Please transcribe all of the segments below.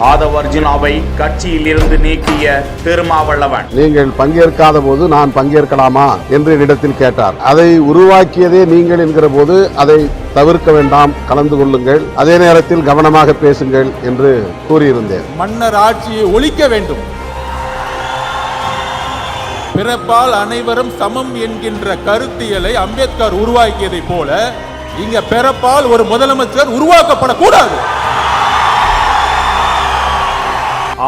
ஆதவ் அர்ஜுனாவை கட்சியில் இருந்து நீக்கிய திருமாவளவன். நீங்கள் பங்கேற்காத போது நான் பங்கேற்கலாமா என்று என்னிடத்தில் கேட்டார். அதை உருவாக்கியதே நீங்கள் என்கிற போது அதை தவிர்க்க வேண்டாம், கலந்து கொள்ளுங்கள், அதே நேரத்தில் கவனமாக பேசுங்கள் என்று கூறியிருந்தேன். மன்னர் ஆட்சியை ஒழிக்க வேண்டும், பிறப்பால் அனைவரும் சமம் என்கின்ற கருத்தியலை அம்பேத்கர் உருவாக்கியதை போல இங்க பிறப்பால் ஒரு முதலமைச்சர் உருவாக்கப்படக்கூடாது.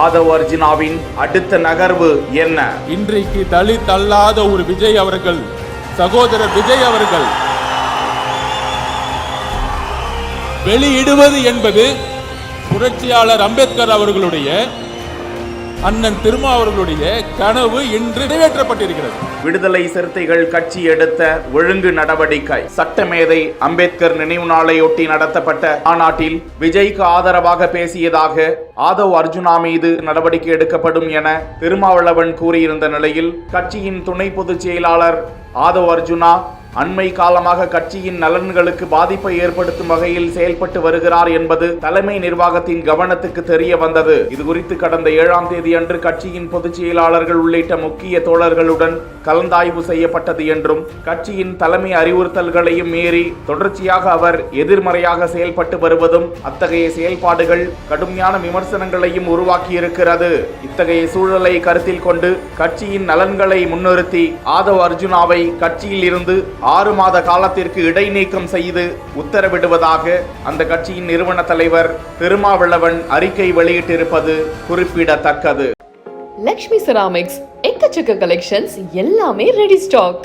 ஆதவ் அர்ஜுனாவின் அடுத்த நகர்வு என்ன? இன்றைக்கு தலித் அல்லாத ஒரு விஜய் அவர்கள், சகோதரர் விஜய் அவர்கள் வெளியிடுவது என்பது புரட்சியாளர் அம்பேத்கர் அவர்களுடைய, அண்ணன் திருமா அவர்களுடைய கனவு இன்று நிறைவேற்றப்பட்டிருக்கிறது. விடுதலை சிறுத்தைகள் கட்சி எடுத்த ஒழுங்கு நடவடிக்கை. சட்டமேதை அம்பேத்கர் நினைவு நாளையொட்டி நடத்தப்பட்ட மாநாட்டில் விஜய்க்கு ஆதரவாக பேசியதாக ஆதவ் அர்ஜுனா மீது நடவடிக்கை எடுக்கப்படும் என திருமாவளவன் கூறியிருந்த நிலையில் கட்சியின் துணை பொதுச் செயலாளர் ஆதவ் அர்ஜுனா அண்மை காலமாக கட்சியின் நலன்களுக்கு பாதிப்பை ஏற்படுத்தும் வகையில் செயல்பட்டு வருகிறார் என்பது தலைமை நிர்வாகத்தின் கவனத்துக்கு தெரிய வந்தது. இதுகுறித்து கடந்த 7ஆம் தேதி அன்று கட்சியின் பொதுச் செயலாளர்கள் உள்ளிட்ட முக்கிய தோழர்களுடன் கலந்தாய்வு செய்யப்பட்டது என்றும் கட்சியின் தலைமை அறிவுறுத்தல்களையும் மீறி தொடர்ச்சியாக அவர் எதிர்மறையாக செயல்பட்டு வருவதும் அத்தகைய செயல்பாடுகள் கடுமையான விமர்சனங்களையும் உருவாக்கியிருக்கிறது. இத்தகைய சூழலை கருத்தில் கொண்டு கட்சியின் நலன்களை முன்னிறுத்தி ஆதவ் அர்ஜுனாவை கட்சியில் இருந்து 6 மாத காலத்திற்கு இடைநீக்கம் செய்து உத்தரவிடுவதாக அந்த கட்சியின் நிறுவன தலைவர் திருமாவளவன் அறிக்கை வெளியிட்டிருப்பது குறிப்பிடத்தக்கது. லக்ஷ்மி செராமிக்ஸ் எக்கச்சக்க கலெக்ஷன்ஸ், எல்லாமே ரெடி ஸ்டாக்.